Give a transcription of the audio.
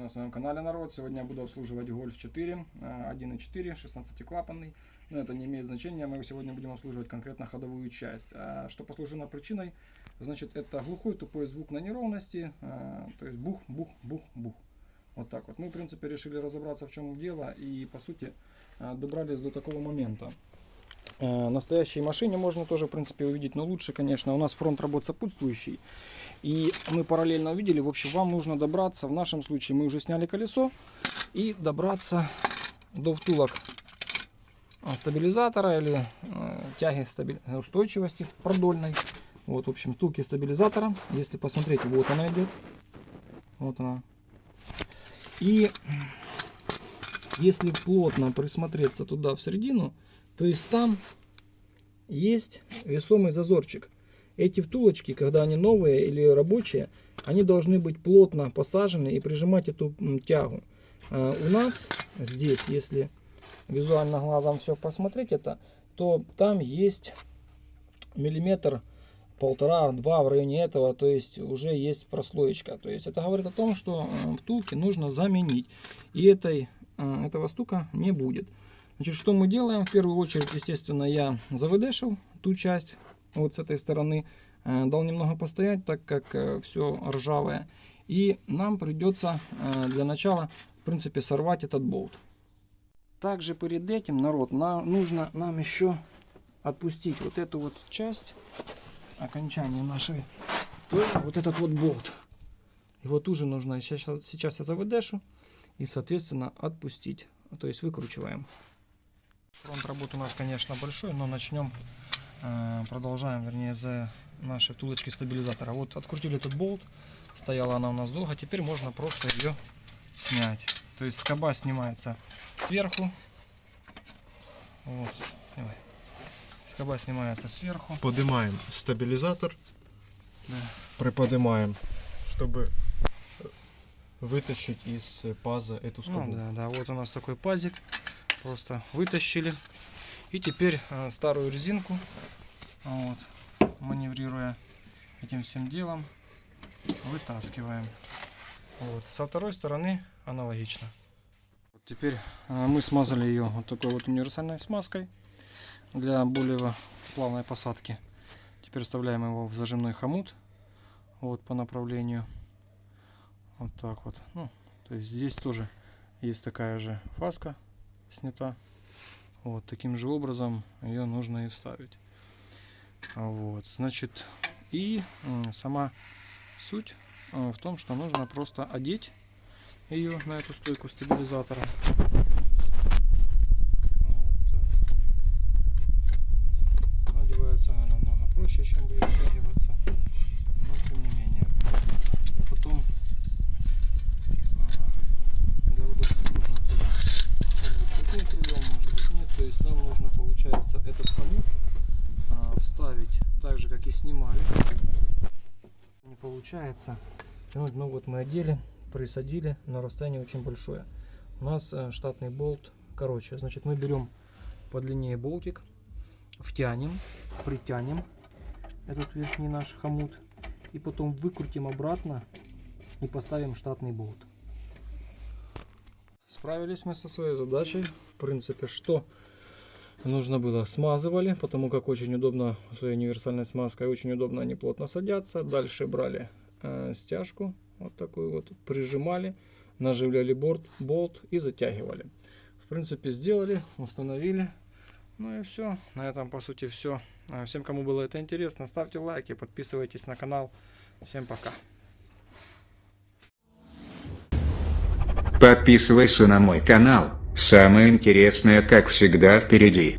на своем канале, народ. Сегодня я буду обслуживать Golf 4, 1.4, 16-клапанный. Но это не имеет значения, мы сегодня будем обслуживать конкретно ходовую часть. Что послужило причиной? Значит, это глухой тупой звук на неровности, то есть бух-бух-бух-бух. Вот так вот. Мы, в принципе, решили разобраться, в чем дело, и, по сути, добрались до такого момента. На настоящей машине можно тоже, в принципе, увидеть, но лучше, конечно, у нас фронт работ сопутствующий. И мы параллельно увидели, в общем, вам нужно добраться, в нашем случае мы уже сняли колесо, и добраться до втулок стабилизатора или тяги устойчивости продольной. Вот, в общем, втулки стабилизатора, если посмотреть, вот она идет, вот она. И если плотно присмотреться туда в середину, то есть там есть весомый зазорчик. Эти втулочки, когда они новые или рабочие, они должны быть плотно посажены и прижимать эту тягу. У нас здесь, если визуально глазом все посмотреть это, то там есть миллиметр, полтора-два в районе этого, то есть уже есть прослоечка. То есть это говорит о том, что втулки нужно заменить. И этого стука не будет. Значит, что мы делаем? В первую очередь, естественно, я заведешил ту часть вот с этой стороны, дал немного постоять, так как все ржавое. И нам придется для начала, в принципе, сорвать этот болт. Также перед этим, народ, нужно нам еще отпустить вот эту вот часть окончания нашей, то есть вот этот вот болт. Его тоже нужно сейчас я заведешу и, соответственно, отпустить. То есть выкручиваем. Фронт работы у нас, конечно, большой, но продолжаем, вернее, за наши втулочки стабилизатора. Вот открутили этот болт, стояла она у нас долго, теперь можно просто ее снять. То есть скоба снимается сверху. Вот, давай. Скоба снимается сверху. Поднимаем стабилизатор, да. Приподнимаем, чтобы вытащить из паза эту скобу. Ну, да, вот у нас такой пазик. Просто вытащили. И теперь старую резинку, вот, маневрируя этим всем делом, вытаскиваем. Вот. Со второй стороны аналогично. Вот теперь мы смазали ее вот такой вот универсальной смазкой для более плавной посадки. Теперь вставляем его в зажимной хомут, вот, по направлению. Вот так вот. Ну, то есть здесь тоже есть такая же фаска снята. Вот таким же образом ее нужно и вставить. Вот, значит, и сама суть в том, что нужно просто одеть ее на эту стойку стабилизатора. Вот. Одевается она намного проще, чем будет втягиваться, но тем не менее. Потом для удобства нужно тоже крылом, может быть, нет. То есть нам нужно, получается, этот хомут вставить так же, как и снимали. Не получается. Ну вот мы одели, присадили, но расстояние очень большое. У нас штатный болт короче. Значит, мы берем подлиннее болтик, втянем, притянем этот верхний наш хомут и потом выкрутим обратно и поставим штатный болт. Справились мы со своей задачей. В принципе, что нужно было, смазывали, потому как очень удобно своей универсальной смазкой, очень удобно они плотно садятся. Дальше брали стяжку, вот такую вот, прижимали, наживляли болт и затягивали. В принципе, сделали, установили. Ну и все. На этом, по сути, все. Всем, кому было это интересно, ставьте лайки, подписывайтесь на канал. Всем пока. Подписывайся на мой канал, самое интересное, как всегда, впереди.